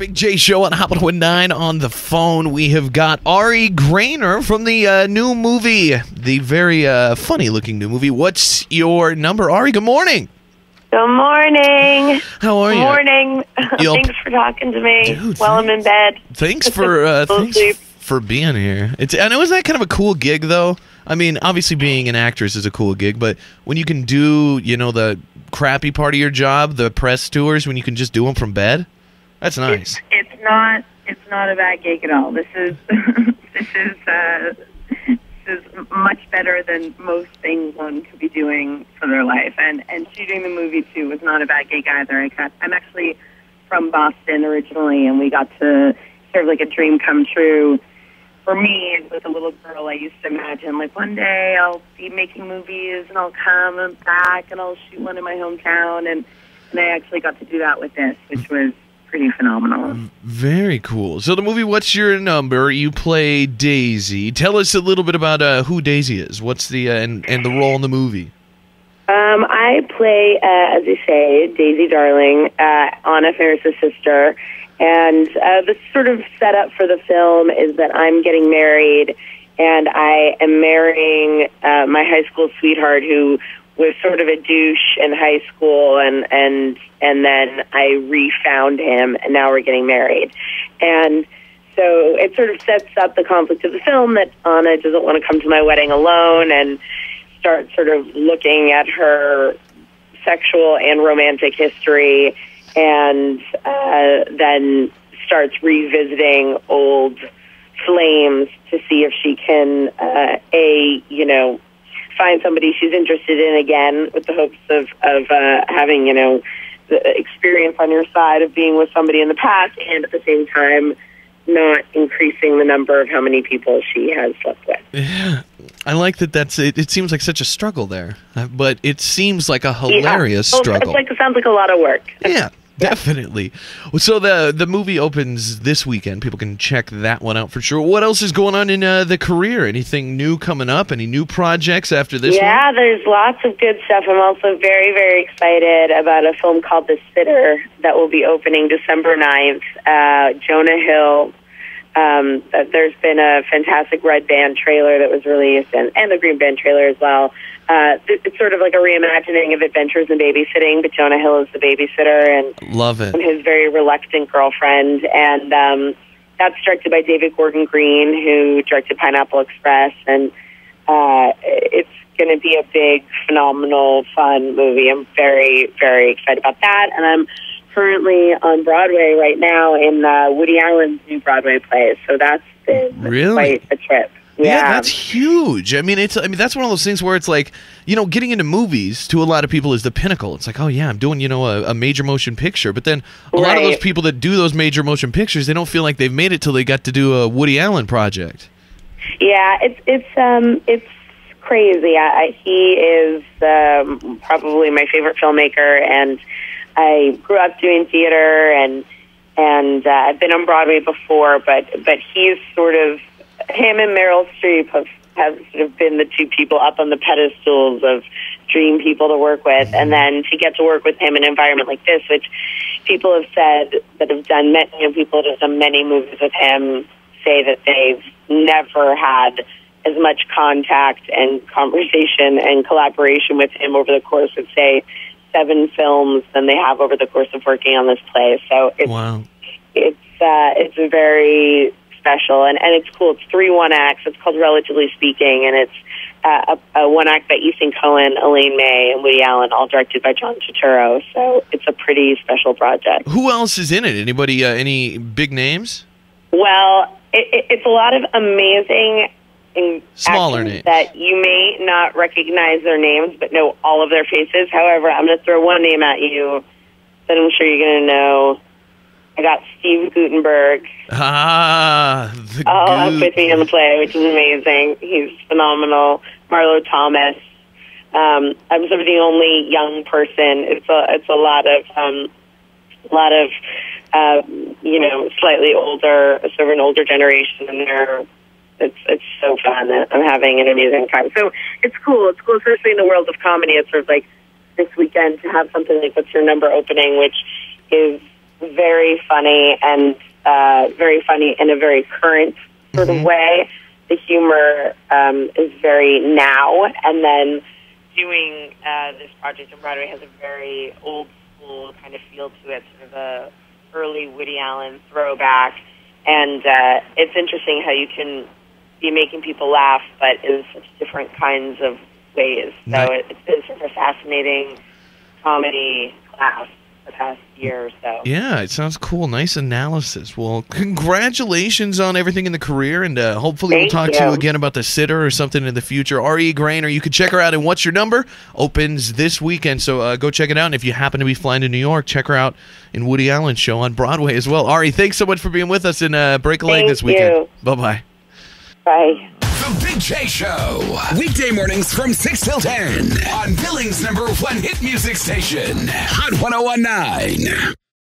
Big J Show on Hot 109 on the phone. We have got Ari Graynor from the new movie, the very funny-looking new movie. What's your number? Ari, good morning. Good morning. How are you? Good morning. Thanks for talking to me. Dude, while I'm in bed. Thanks for being here. I know, isn't that kind of a cool gig, though? I mean, obviously being an actress is a cool gig, but when you can do, you know, the crappy part of your job, the press tours, when you can just do them from bed, that's nice. It's not a bad gig at all. This is this is much better than most things one could be doing for their life. And shooting the movie too was not a bad gig either. I'm actually from Boston originally, and we got to sort of like a dream come true. For me, as a little girl, I used to imagine, like, one day I'll be making movies and I'll come back and I'll shoot one in my hometown. And I actually got to do that with this, which was pretty phenomenal. Very cool. So the movie, What's Your Number? You play Daisy. Tell us a little bit about who Daisy is. What's the and the role in the movie? I play, as you say, Daisy Darling, Anna Farris' sister. And the sort of setup for the film is that I'm getting married, and I am marrying my high school sweetheart, who was sort of a douche in high school, and then I refound him, and now we're getting married. And so it sort of sets up the conflict of the film that Anna doesn't want to come to my wedding alone, and starts sort of looking at her sexual and romantic history, and then starts revisiting old flames to see if she can, find somebody she's interested in again, with the hopes of having, the experience on your side of being with somebody in the past, and at the same time not increasing the number of how many people she has slept with. Yeah, I like that. It seems like such a struggle there, but it seems like a hilarious struggle. It sounds like a lot of work. Yeah. Definitely. So the movie opens this weekend. People can check that one out for sure. What else is going on in the career? Anything new coming up? Any new projects after this one? Yeah, there's lots of good stuff. I'm also very, very excited about a film called The Sitter that will be opening December 9th. Jonah Hill. There's been a fantastic Red Band trailer that was released, and the Green Band trailer as well. It's sort of like a reimagining of Adventures in Babysitting, but Jonah Hill is the babysitter, and love it. And his very reluctant girlfriend. And that's directed by David Gordon Green, who directed Pineapple Express. And it's going to be a big, phenomenal, fun movie. I'm very, very excited about that. And I'm currently on Broadway right now in Woody Allen's new Broadway play. So that's been quite a trip. Yeah, that's huge. I mean, that's one of those things where it's like, getting into movies to a lot of people is the pinnacle. It's like, oh yeah, I'm doing, a major motion picture. But then a lot of those people that do those major motion pictures, they don't feel like they've made it till they got to do a Woody Allen project. Yeah, it's crazy. He is probably my favorite filmmaker, and I grew up doing theater, and I've been on Broadway before, but he's sort of, him and Meryl Streep have sort of been the two people up on the pedestals of dream people to work with, and then to get to work with him in an environment like this, which people have said that have done people that have done many movies with him say that they've never had as much contact and conversation and collaboration with him over the course of, say, 7 films than they have over the course of working on this play. So it's a very special, and it's cool. It's 3 one-acts. It's called Relatively Speaking, and it's a one-act by Ethan Cohen, Elaine May, and Woody Allen, all directed by John Turturro. So it's a pretty special project. Who else is in it? Anybody? Any big names? Well, it's a lot of amazing smaller names that you may not recognize their names, but know all of their faces. However, I'm going to throw one name at you that I'm sure you're going to know. I got Steve Guttenberg. Up with me on the play, which is amazing. He's phenomenal. Marlo Thomas. I'm sort of the only young person. It's a lot of slightly older, sort of an older generation in there. It's so fun. I'm having an amazing time. So it's cool. It's cool, especially in the world of comedy. It's sort of like this weekend to have something like What's Your Number opening, which is very funny and very funny in a very current sort of way. The humor is very now, and then doing this project on Broadway has a very old school kind of feel to it, sort of a early Woody Allen throwback. And it's interesting how you can be making people laugh, but in such different kinds of ways. So it's been sort of a fascinating comedy class the past year or so. Yeah, it sounds cool. Nice analysis. Well, congratulations on everything in the career, and hopefully we'll talk to you again about The Sitter or something in the future. Ari Graynor, you can check her out, and What's Your Number opens this weekend, so go check it out. And if you happen to be flying to New York, check her out in Woody Allen's show on Broadway as well. Ari, thanks so much for being with us, and break a leg this weekend. Bye-bye. Bye. The Big J Show. Weekday mornings from 6 till 10 on Billings' #1 hit music station, Hot 101.9.